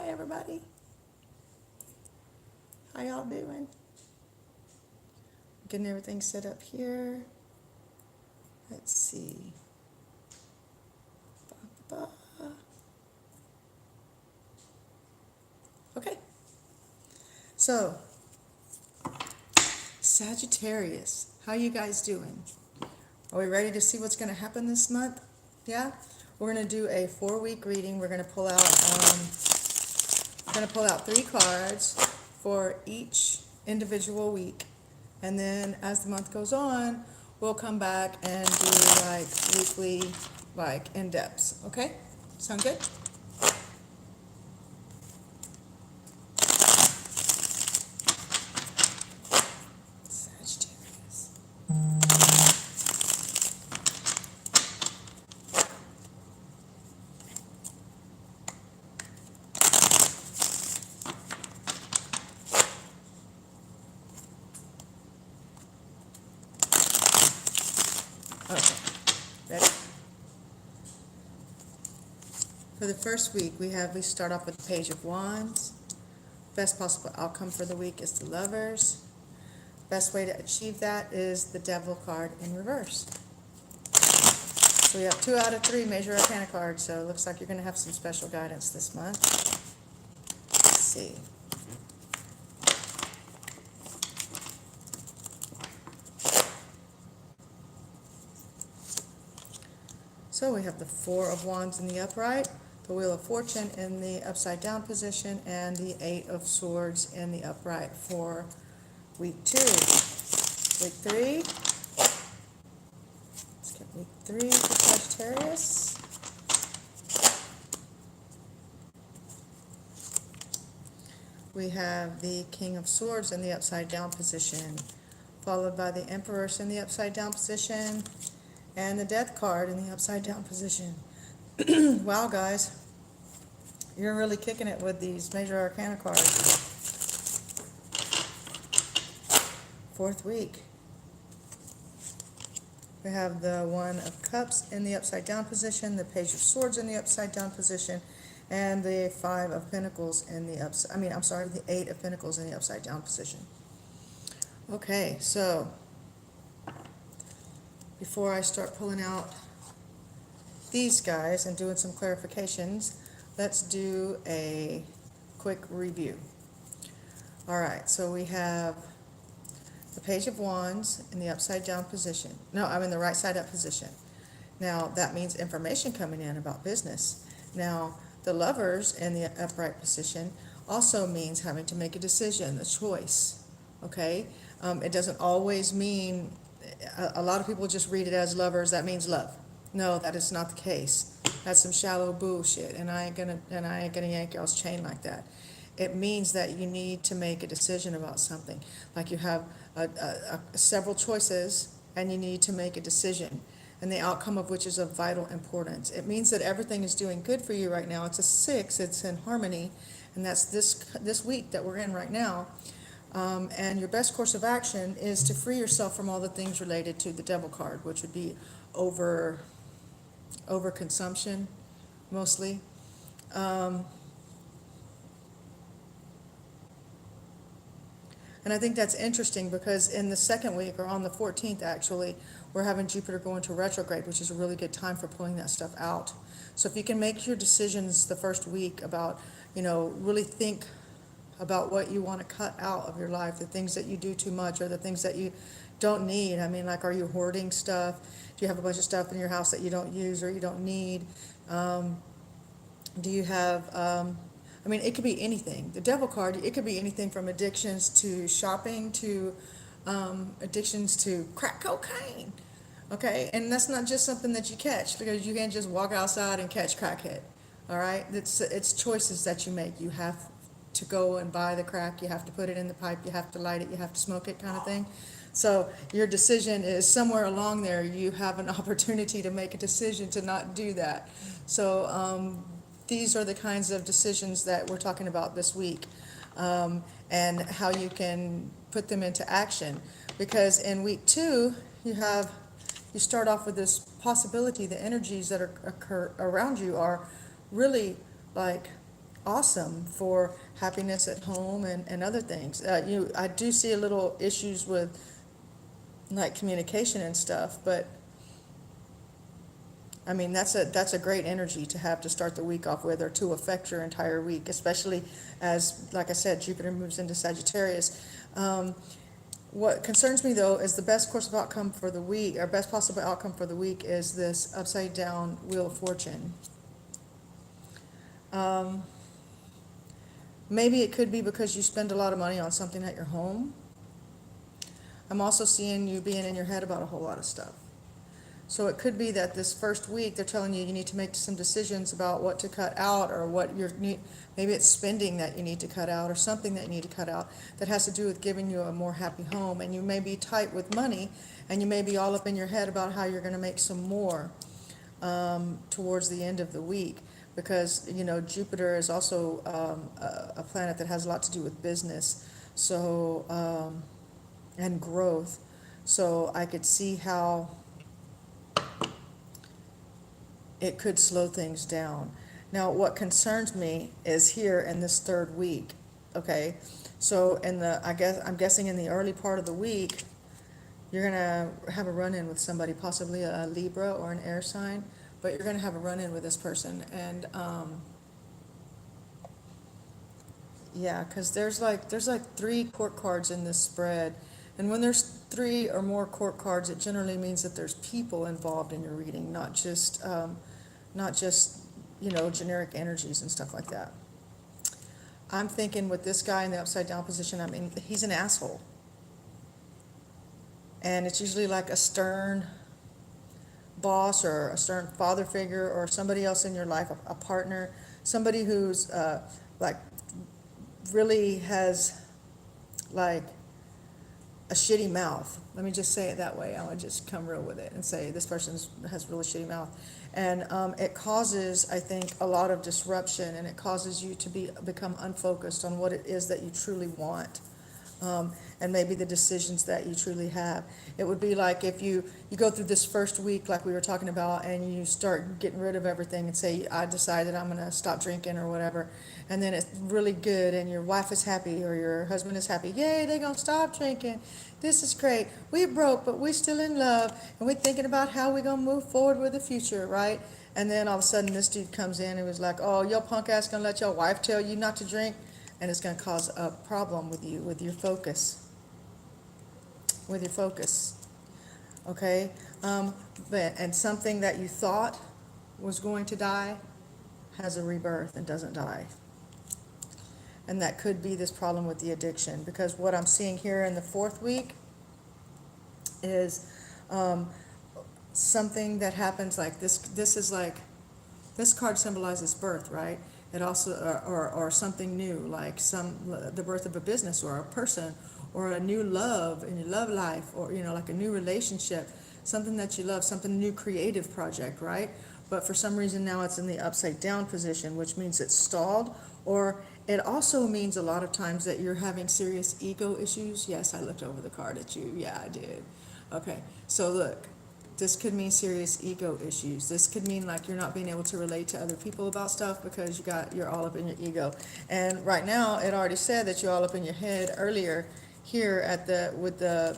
Hi everybody. How y'all doing? Getting everything set up here. Let's see. Ba-ba-ba. Okay. So, Sagittarius, how you guys doing? Are we ready to see what's going to happen this month? Yeah? We're going to do a 4-week reading. We're going to pull out 3 cards for each individual week. And then as the month goes on, we'll come back and do like weekly, like in-depths. Okay? Sound good? Sagittarius. Okay. Ready? For the first week, we start off with the Page of Wands. Best possible outcome for the week is the Lovers. Best way to achieve that is the Devil card in reverse. So we have 2 out of 3 major arcana cards, so it looks like you're going to have some special guidance this month. Let's see. So we have the 4 of Wands in the upright, the Wheel of Fortune in the upside down position, and the 8 of Swords in the upright for week 2. Week 3. Let's get week 3 for Sagittarius. We have the King of Swords in the upside down position, followed by the Empress in the upside down position, and the Death card in the upside down position. Wow, guys. You're really kicking it with these major arcana cards. 4th week. We have the 1 of Cups in the upside down position, the Page of Swords in the upside down position, and the 5 of Pentacles in the the 8 of Pentacles in the upside down position. Okay, so before I start pulling out these guys and doing some clarifications, let's do a quick review. All right, so we have the Page of Wands in the upside down position. No, I'm in the right side up position. Now, that means information coming in about business. Now, the Lovers in the upright position also means having to make a decision, a choice, okay? It doesn't always mean, a lot of people just read it as Lovers, that means love. No, that is not the case. That's some shallow bullshit, and I ain't gonna yank y'all's chain like that. It means that you need to make a decision about something. Like you have several choices, and you need to make a decision, and the outcome of which is of vital importance. It means that everything is doing good for you right now. It's a 6, it's in harmony, and that's this week that we're in right now. And your best course of action is to free yourself from all the things related to the Devil card, which would be overconsumption, mostly. And I think that's interesting because in the 2nd week, or on the 14th actually, we're having Jupiter go into retrograde, which is a really good time for pulling that stuff out. So if you can make your decisions the first week about, really think about what you want to cut out of your life, the things that you do too much or the things that you don't need. I mean, like, are you hoarding stuff? Do you have a bunch of stuff in your house that you don't use or you don't need? Do you have... it could be anything. The Devil card, it could be anything from addictions to shopping to addictions to crack cocaine. Okay? And that's not just something that you catch, because you can't just walk outside and catch crackhead. All right? It's choices that you make. You have to go and buy the crack. You have to put it in the pipe. You have to light it. You have to smoke it, kind of thing. So your decision is somewhere along there. You have an opportunity to make a decision to not do that. So these are the kinds of decisions that we're talking about this week, and how you can put them into action. Because in week 2, you start off with this possibility. The energies that occur around you are really like awesome for happiness at home and other things. I do see a little issues with like communication and stuff, but I mean, that's a great energy to have to start the week off with, or to affect your entire week, especially as, like I said, Jupiter moves into Sagittarius. What concerns me though is the best course of outcome for the week, or best possible outcome for the week, is this upside down Wheel of Fortune. Um, Maybe it could be because you spend a lot of money on something at your home. I'm also seeing you being in your head about a whole lot of stuff. So it could be that this first week they're telling you need to make some decisions about what to cut out, or what you're maybe it's spending that you need to cut out, or something that you need to cut out that has to do with giving you a more happy home. And you may be tight with money, and you may be all up in your head about how you're going to make some more towards the end of the week, because Jupiter is also a planet that has a lot to do with business, so and growth. So I could see how it could slow things down. Now, what concerns me is here in this third week. Okay, so I'm guessing in the early part of the week, you're gonna have a run-in with somebody, possibly a Libra or an air sign, but you're gonna have a run-in with this person, and yeah, because there's like 3 court cards in this spread, and when there's 3 or more court cards, it generally means that there's people involved in your reading, not just generic energies and stuff like that. I'm thinking with this guy in the upside down position, I mean, he's an asshole, and it's usually like a stern boss or a stern father figure, or somebody else in your life, a partner, somebody who's like really has like a shitty mouth. Let me just say it that way. I would just come real with it and say this person has really shitty mouth. And it causes, I think, a lot of disruption, and it causes you to become unfocused on what it is that you truly want. And maybe the decisions that you truly have. It would be like if you go through this first week, like we were talking about, and you start getting rid of everything and say, I decided I'm going to stop drinking or whatever. And then it's really good, and your wife is happy or your husband is happy. Yay, they're going to stop drinking. This is great. We broke, but we're still in love. And we're thinking about how we're going to move forward with the future, right? And then all of a sudden this dude comes in and was like, oh, your punk ass going to let your wife tell you not to drink? And it's going to cause a problem with you, with your focus. Okay? And something that you thought was going to die has a rebirth and doesn't die. And that could be this problem with the addiction, because what I'm seeing here in the 4th week is something that happens like this. This card symbolizes birth, right? It also, or something new, like the birth of a business or a person, or a new love in your love life, or like a new relationship, something that you love, something new, creative project, right? But for some reason now it's in the upside down position, which means it's stalled, or it also means a lot of times that you're having serious ego issues. Yes, I looked over the card at you. Yeah, I did. Okay, so look. This could mean serious ego issues. This could mean like you're not being able to relate to other people about stuff because you're all up in your ego. And right now, it already said that you're all up in your head earlier here at with the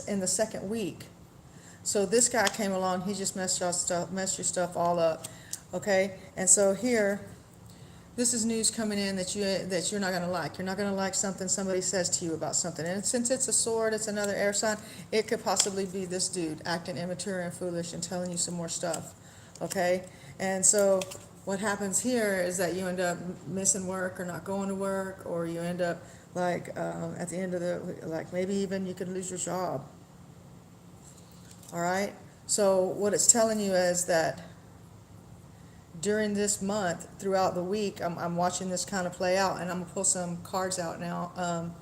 in the 2nd week. So this guy came along. He just messed your stuff all up. Okay, and so here. This is news coming in that you're not going to like. You're not going to like something somebody says to you about something. And since it's a sword, it's another air sign, it could possibly be this dude acting immature and foolish and telling you some more stuff. Okay? And so what happens here is that you end up missing work or not going to work, or you end up like at the end of maybe even you could lose your job. All right? So what it's telling you is that during this month, throughout the week, I'm watching this kind of play out, and I'm gonna pull some cards out now. I'm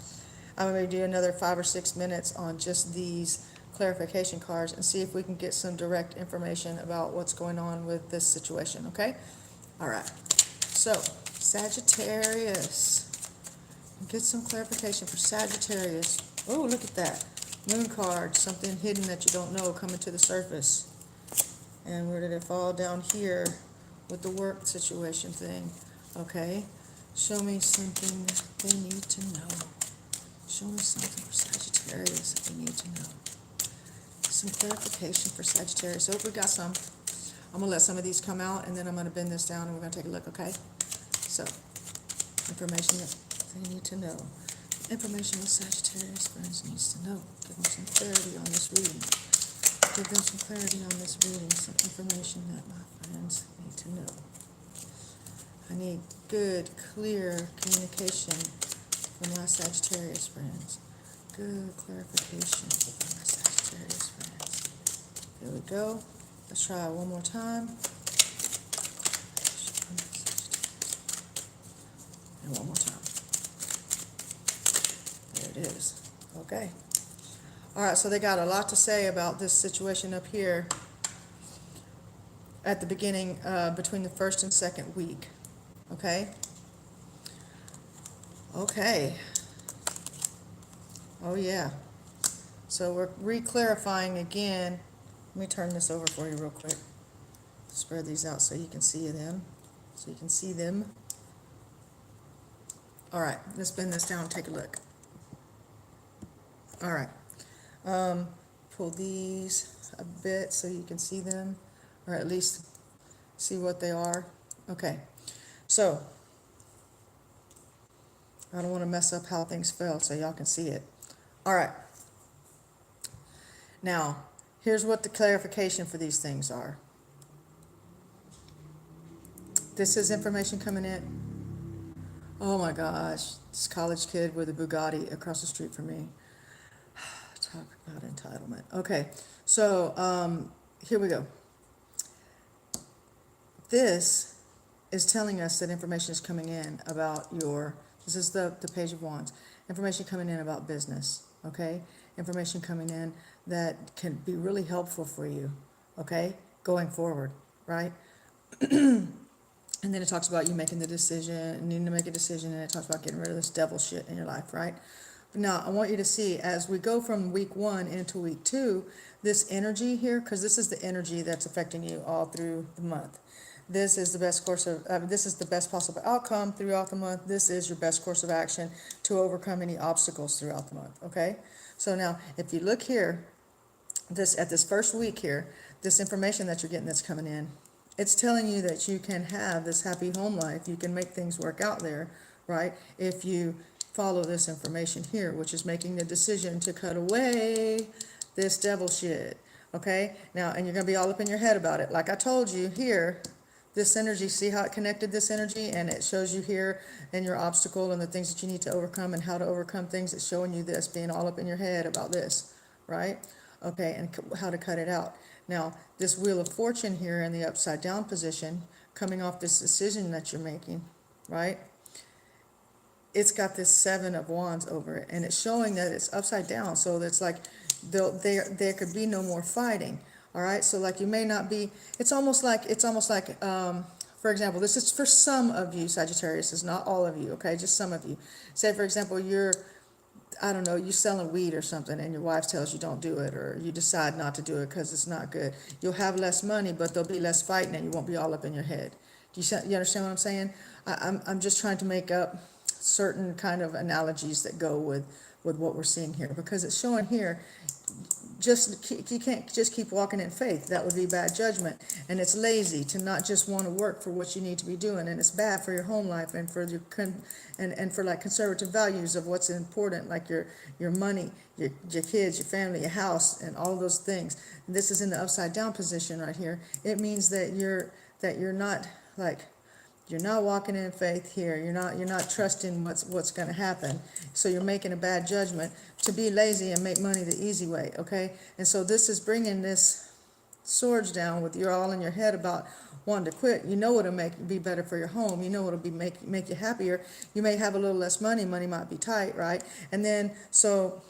gonna do another 5 or 6 minutes on just these clarification cards and see if we can get some direct information about what's going on with this situation. Okay? All right. So Sagittarius, get some clarification for Sagittarius. Oh, look at that moon card. Something hidden that you don't know coming to the surface. And where did it fall? Down here. with the work situation thing, okay? Show me something that they need to know. Show me something for Sagittarius that they need to know. Some clarification for Sagittarius. Oh, we got some. I'm gonna let some of these come out, and then I'm gonna bend this down, and we're gonna take a look, okay? So, information that they need to know. Information that Sagittarius friends needs to know. Give them some clarity on this reading. Give them some clarity on this reading. Some information that my friends need to know. I need good, clear communication from my Sagittarius friends. Good clarification from my Sagittarius friends. Here we go. Let's try it one more time. And one more time. There it is. Okay. All right, so they got a lot to say about this situation up here at the beginning, between the first and second week. Okay? Okay. Oh, yeah. So we're re-clarifying again. Let me turn this over for you real quick. Spread these out so you can see them. So you can see them. All right, let's bend this down and take a look. All right. Pull these a bit so you can see them, or at least see what they are. Okay, so I don't want to mess up how things fell so y'all can see it. All right. Now, here's what the clarification for these things are. This is information coming in. Oh my gosh, this college kid with a Bugatti across the street from me. Talk about entitlement. Okay, so here we go. This is telling us that information is coming in about this is the Page of Wands. Information coming in about business, okay? Information coming in that can be really helpful for you, okay? Going forward, right? And then it talks about you making the decision, needing to make a decision, and it talks about getting rid of this devil shit in your life, right? Now, I want you to see, as we go from week 1 into week 2, this energy here, because this is the energy that's affecting you all through the month. This is the best this is the best possible outcome throughout the month. This is your best course of action to overcome any obstacles throughout the month, okay? So now, if you look here, at this first week here, this information that you're getting that's coming in, it's telling you that you can have this happy home life. You can make things work out there, right? If you follow this information here, which is making the decision to cut away this devil shit, okay? Now, and you're going to be all up in your head about it. Like I told you here, this energy, see how it connected this energy? And it shows you here in your obstacle and the things that you need to overcome and how to overcome things. It's showing you this, being all up in your head about this, right? Okay, and how to cut it out. Now, this Wheel of Fortune here in the upside down position, coming off this decision that you're making, right? It's got this 7 of Wands over it, and it's showing that it's upside down. So it's like there could be no more fighting. All right, so like you may not be. It's almost like for example, this is for some of you, Sagittarius. It's not all of you. Okay, just some of you. Say for example, you're selling weed or something, and your wife tells you don't do it, or you decide not to do it because it's not good. You'll have less money, but there'll be less fighting, and you won't be all up in your head. You understand what I'm saying? I'm just trying to make up certain kind of analogies that go with what we're seeing here, because it's showing here you can't just keep walking in faith. That would be bad judgment, and it's lazy to not just want to work for what you need to be doing, and it's bad for your home life and for your and for like conservative values of what's important, like your money, your kids, your family, your house, and all those things. And this is in the upside down position right here. It means that you're not like. You're not walking in faith here. You're not trusting what's going to happen. So you're making a bad judgment to be lazy and make money the easy way, okay? And so this is bringing this swords down with you're all in your head about wanting to quit. You know it'll be better for your home. You know it'll make you happier. You may have a little less money. Money might be tight, right? And then so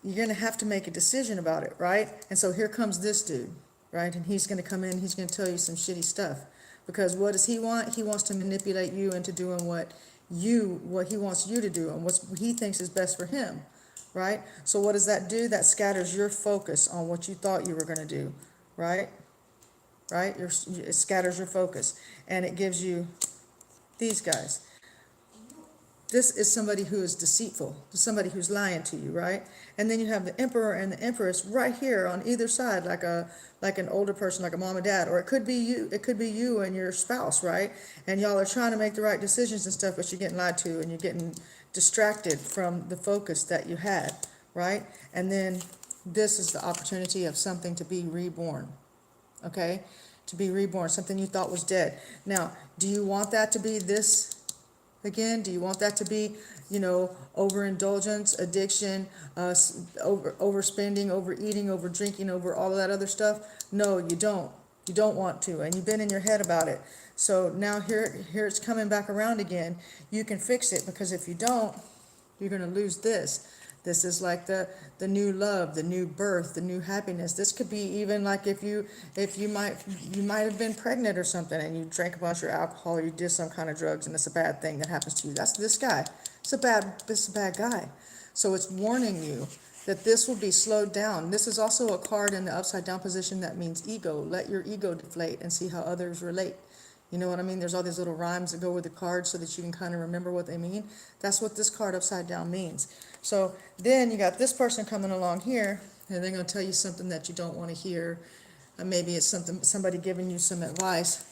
you're going to have to make a decision about it, right? And so here comes this dude, right? And he's going to come in. He's going to tell you some shitty stuff. Because what does he want? He wants to manipulate you into doing what he wants you to do and what he thinks is best for him, right? So what does that do? That scatters your focus on what you thought you were going to do, right? right? It scatters your focus, and it gives you these guys. This is somebody who is deceitful, somebody who's lying to you, right? And then you have the emperor and the empress right here on either side, like an older person, like a mom and dad, or it could be you. It could be you and your spouse, right? And y'all are trying to make the right decisions and stuff, but you're getting lied to, and you're getting distracted from the focus that you had, right? And then this is the opportunity of something to be reborn, okay? To be reborn, something you thought was dead. Now, do you want that to be this again? Do you want that to be, overindulgence, addiction, overspending, overeating, over drinking, over all of that other stuff? No, you don't. You don't want to, and you've been in your head about it. So now here it's coming back around again. You can fix it, because if you don't, you're going to lose this. This is like the new love, the new birth, the new happiness. This could be even like if you might have been pregnant or something, and you drank a bunch of alcohol, or you did some kind of drugs, and it's a bad thing that happens to you. That's this guy. It's a bad guy. So it's warning you that this will be slowed down. This is also a card in the upside down position that means ego. Let your ego deflate and see how others relate. You know what I mean? There's all these little rhymes that go with the cards so that you can kind of remember what they mean. That's what this card upside down means. So then you got this person coming along here, and they're going to tell you something that you don't want to hear. Maybe it's somebody giving you some advice.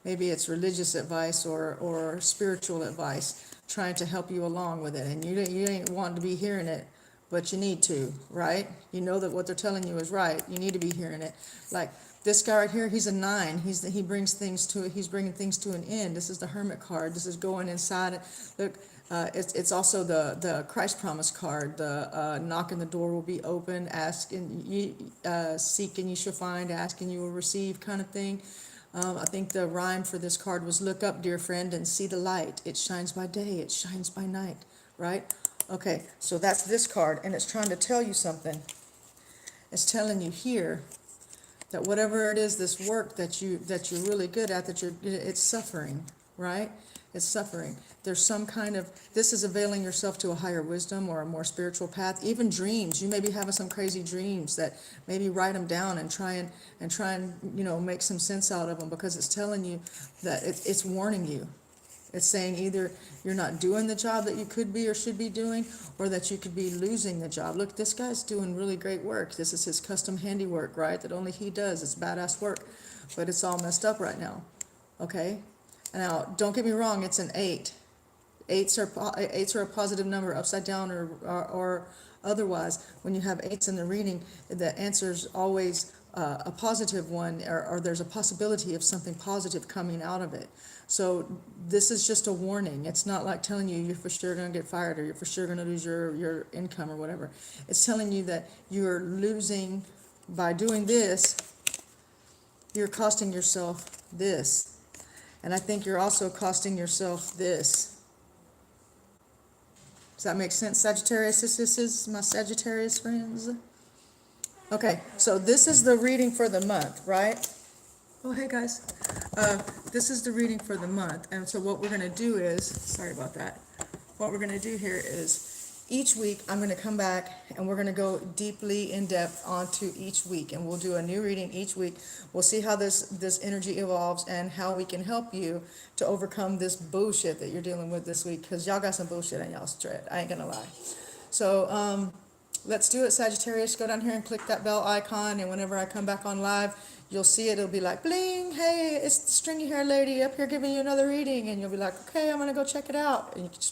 Maybe it's religious advice or spiritual advice, trying to help you along with it. And you ain't wanting to be hearing it, but you need to, right? You know that what they're telling you is right. You need to be hearing it. Like this guy right here, he's a 9. He's bringing things to an end. This is the Hermit card. This is going inside. Look, it's also the Christ promise card. The knock and the door will be open. Seek and you shall find. Ask and you will receive, kind of thing. I think the rhyme for this card was, look up, dear friend, and see the light. It shines by day, it shines by night, right? Okay, so that's this card, and it's trying to tell you something. It's telling you here that whatever it is, this work that you're really good at, it's suffering, right? It's suffering. There's some kind of, this is availing yourself to a higher wisdom or a more spiritual path. Even dreams, you may be having some crazy dreams that maybe write them down and try and make some sense out of them, because it's telling you that it's warning you. It's saying either you're not doing the job that you could be or should be doing, or that you could be losing the job. Look, this guy's doing really great work. This is his custom handiwork, right? That only he does. It's badass work, but it's all messed up right now. Okay? Now, don't get me wrong, it's an 8. Eights are a positive number, upside down or otherwise. When you have 8s in the reading, the answer's always a positive one, or there's a possibility of something positive coming out of it. So this is just a warning. It's not like telling you you're for sure going to get fired, or you're for sure going to lose your income or whatever. It's telling you that you're losing, by doing this, you're costing yourself this. And I think you're also costing yourself this. Does that make sense, Sagittarius? This is my Sagittarius friends. Okay, so this is the reading for the month, right? Oh, hey guys. This is the reading for the month. And so what we're going to do is, sorry about that. What we're going to do here is, each week I'm going to come back and we're going to go deeply in depth onto each week, and we'll do a new reading each week. We'll see how this energy evolves and how we can help you to overcome this bullshit that you're dealing with this week, because y'all got some bullshit in y'all's dread. I ain't gonna lie. So let's do it, Sagittarius. Go down here and click that bell icon, and whenever I come back on live, you'll see it. It'll be like, bling, hey, it's the stringy hair lady up here giving you another reading, and you'll be like, okay, I'm gonna go check it out, and you can just